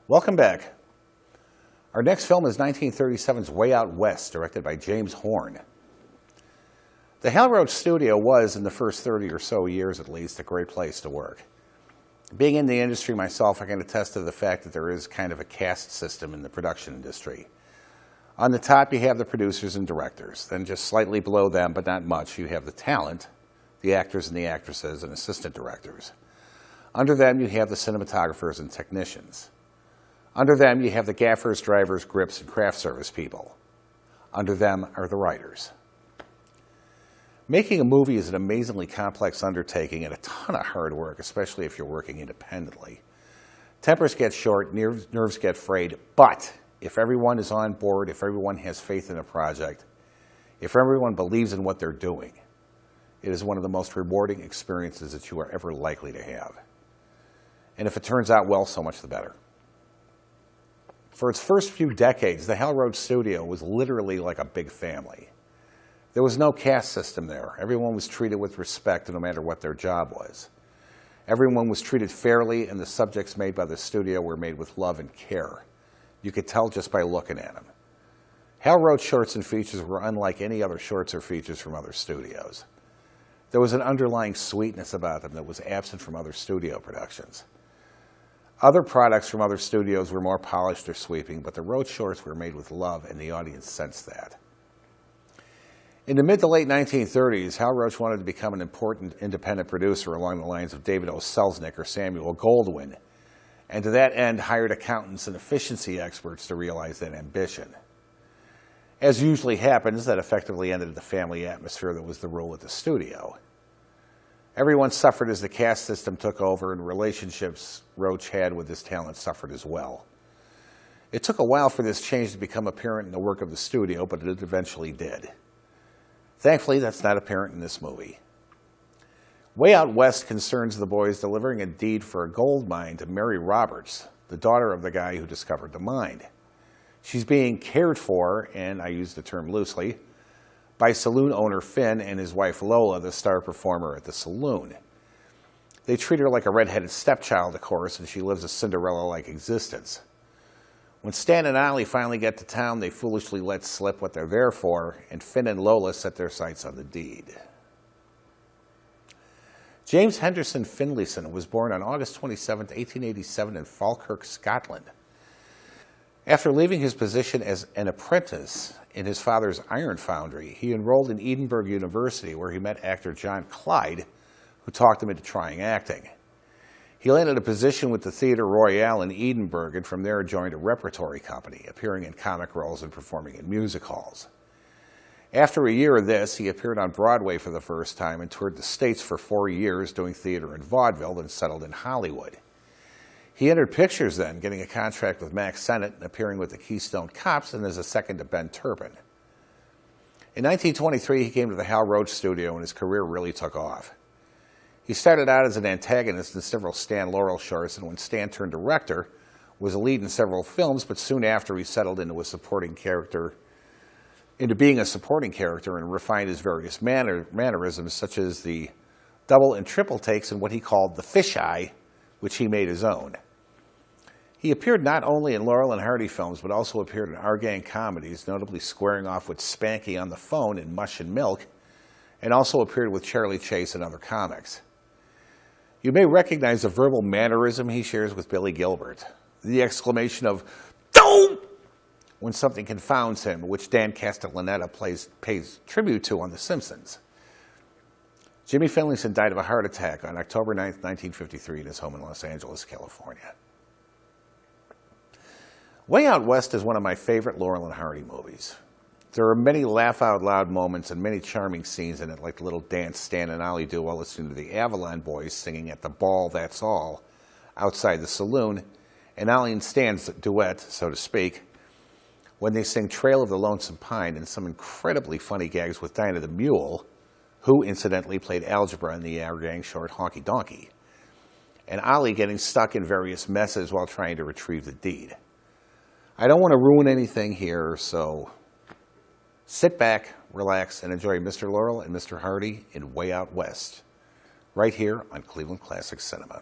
Welcome back. Our next film is 1937's Way Out West, directed by James Horn. The Hal Roach studio was, in the first 30 or so years at least, a great place to work. Being in the industry myself, I can attest to the fact that there is kind of a caste system in the production industry. On the top, you have the producers and directors. Then just slightly below them, but not much, you have the talent, the actors and the actresses, and assistant directors. Under them, you have the cinematographers and technicians. Under them, you have the gaffers, drivers, grips, and craft service people. Under them are the writers. Making a movie is an amazingly complex undertaking and a ton of hard work, especially if you're working independently. Tempers get short, nerves get frayed, but if everyone is on board, if everyone has faith in a project, if everyone believes in what they're doing, it is one of the most rewarding experiences that you are ever likely to have. And if it turns out well, so much the better. For its first few decades, the Hal Roach studio was literally like a big family. There was no caste system there. Everyone was treated with respect no matter what their job was. Everyone was treated fairly, and the subjects made by the studio were made with love and care. You could tell just by looking at them. Hal Roach shorts and features were unlike any other shorts or features from other studios. There was an underlying sweetness about them that was absent from other studio productions. Other products from other studios were more polished or sweeping, but the Roach shorts were made with love, and the audience sensed that. In the mid to late 1930s, Hal Roach wanted to become an important independent producer along the lines of David O. Selznick or Samuel Goldwyn, and to that end hired accountants and efficiency experts to realize that ambition. As usually happens, that effectively ended the family atmosphere that was the rule at the studio. Everyone suffered as the caste system took over, and relationships Roach had with his talent suffered as well. It took a while for this change to become apparent in the work of the studio, but it eventually did. Thankfully, that's not apparent in this movie. Way Out West concerns the boys delivering a deed for a gold mine to Mary Roberts, the daughter of the guy who discovered the mine. She's being cared for, and I use the term loosely, by saloon owner Finn and his wife Lola, the star performer at the saloon. They treat her like a redheaded stepchild, of course, and she lives a Cinderella-like existence. When Stan and Ollie finally get to town, they foolishly let slip what they're there for, and Finn and Lola set their sights on the deed. James Henderson Finlayson was born on August 27, 1887 in Falkirk, Scotland. After leaving his position as an apprentice in his father's iron foundry, he enrolled in Edinburgh University, where he met actor John Clyde, who talked him into trying acting. He landed a position with the Theatre Royal in Edinburgh, and from there joined a repertory company, appearing in comic roles and performing in music halls. After a year of this, he appeared on Broadway for the first time and toured the States for 4 years doing theater and vaudeville, then settled in Hollywood. He entered pictures then, getting a contract with Mack Sennett and appearing with the Keystone Cops and as a second to Ben Turpin. In 1923, he came to the Hal Roach studio and his career really took off. He started out as an antagonist in several Stan Laurel shorts, and when Stan turned director, was a lead in several films, but soon after he settled into being a supporting character and refined his various mannerisms, such as the double and triple takes in what he called the fisheye, which he made his own. He appeared not only in Laurel and Hardy films, but also appeared in our gang comedies, notably squaring off with Spanky on the Phone in Mush and Milk, and also appeared with Charlie Chase in other comics. You may recognize the verbal mannerism he shares with Billy Gilbert, the exclamation of, "Don't!" when something confounds him, which Dan Castellaneta pays tribute to on The Simpsons. Jimmy Finlayson died of a heart attack on October 9, 1953 in his home in Los Angeles, California. Way Out West is one of my favorite Laurel and Hardy movies. There are many laugh-out-loud moments and many charming scenes in it, like the little dance Stan and Ollie do while listening to the Avalon Boys singing At the Ball, That's All, outside the saloon, and Ollie and Stan's duet, so to speak, when they sing Trail of the Lonesome Pine, and some incredibly funny gags with Dinah the Mule, who incidentally played algebra in the Our Gang short Honky Donkey, and Ollie getting stuck in various messes while trying to retrieve the deed. I don't want to ruin anything here, so sit back, relax, and enjoy Mr. Laurel and Mr. Hardy in Way Out West, right here on Cleveland Classic Cinema.